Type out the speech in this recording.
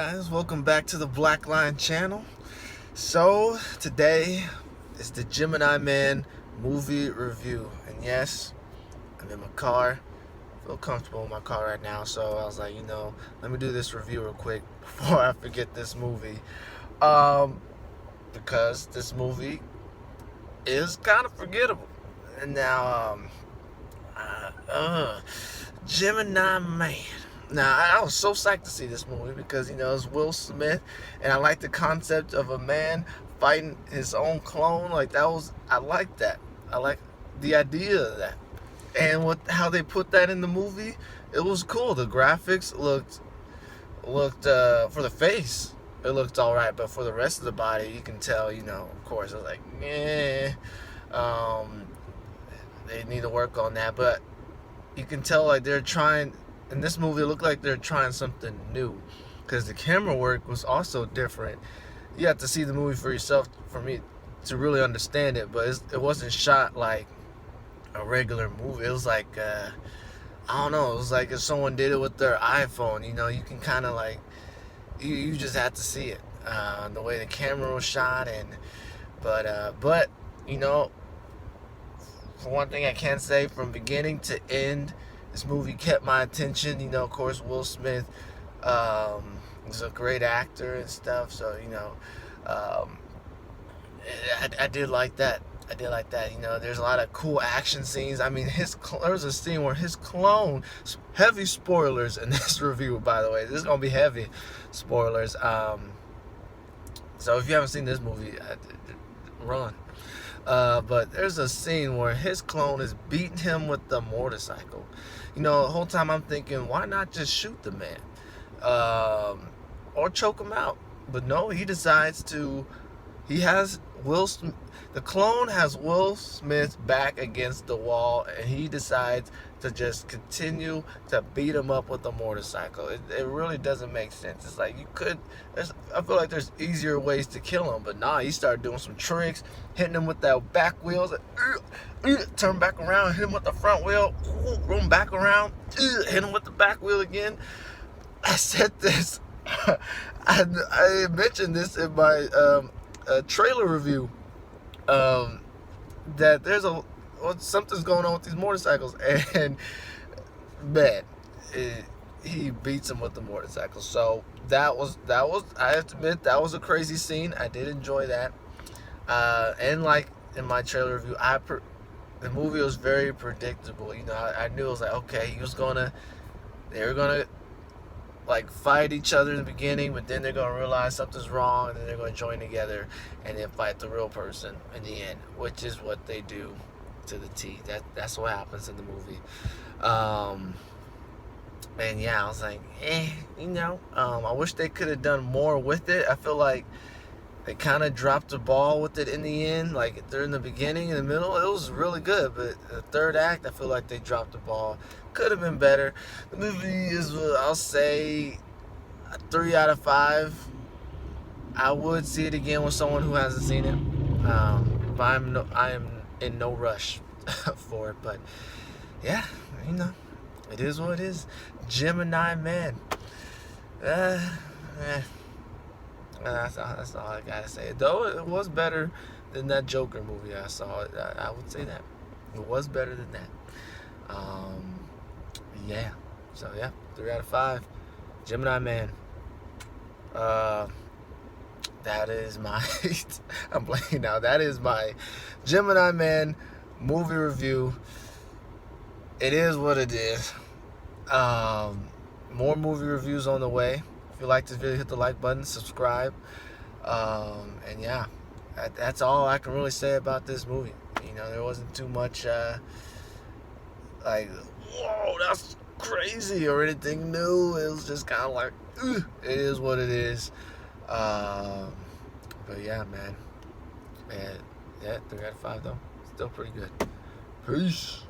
guys, welcome back to the Black Line channel. So today is the Gemini Man movie review, and yes, I'm in my car. I feel comfortable in my car right now, so I was like, let me do this review real quick before I forget this movie, because this movie is kind of forgettable. And now, Gemini Man. Now, I was so psyched to see this movie because, it's Will Smith, and I like the concept of a man fighting his own clone. I like that. I like the idea of that. And how they put that in the movie, it was cool. The graphics looked for the face, it looked all right, but for the rest of the body, you can tell, of course, I was like, they need to work on that, but you can tell, like, they're trying. In this movie, it looked like they're trying something new, because the camera work was also different. You have to see the movie for yourself for me to really understand it, but it wasn't shot like a regular movie. It was like, I don't know, it was like if someone did it with their iPhone. You can kind of like, you just have to see it, the way the camera was shot. But for one thing I can say, from beginning to end, this movie kept my attention. Of course, Will Smith is a great actor and stuff. So, I did like that. There's a lot of cool action scenes. I mean, there was a scene where his clone, heavy spoilers in this review, by the way. This is going to be heavy spoilers. So if you haven't seen this movie, run. But there's a scene where his clone is beating him with the motorcycle. The whole time I'm thinking, why not just shoot the man? Or choke him out? But no, he decides to. The clone has Will Smith's back against the wall, and he decides to just continue to beat him up with a motorcycle. It really doesn't make sense. It's like I feel like there's easier ways to kill him, but nah, he started doing some tricks, hitting him with that back wheel, turn back around, hit him with the front wheel, roll him back around, hit him with the back wheel again. I said this, I mentioned this in my trailer review, that something's going on with these motorcycles, and man, he beats him with the motorcycle. So that was I have to admit, that was a crazy scene. I did enjoy that, and like in my trailer review, the movie was very predictable. I knew it was like, okay, they were gonna like fight each other in the beginning, but then they're gonna realize something's wrong, and then they're gonna join together and then fight the real person in the end, which is what they do to the T. That's what happens in the movie. And yeah, I was like, I wish they could have done more with it. I feel like they kind of dropped the ball with it in the end. Like, during the beginning and the middle, it was really good, but the third act, I feel like they dropped the ball. Could have been better. The movie is, I'll say, a 3 out of 5. I would see it again with someone who hasn't seen it, but I am in no rush for it. But yeah, it is what it is. Gemini Man. That's all I gotta say. Though it was better than that Joker movie I saw. I would say that it was better than that. Yeah. So yeah, 3 out of 5. Gemini Man. That is my. I'm blanking now. That is my Gemini Man movie review. It is what it is. More movie reviews on the way. If you like this video, hit the like button, subscribe, and yeah, that's all I can really say about this movie. There wasn't too much like, whoa, that's crazy, or anything new. It was just kind of like, it is what it is. But yeah, man, yeah, 3 out of 5 though, still pretty good. Peace.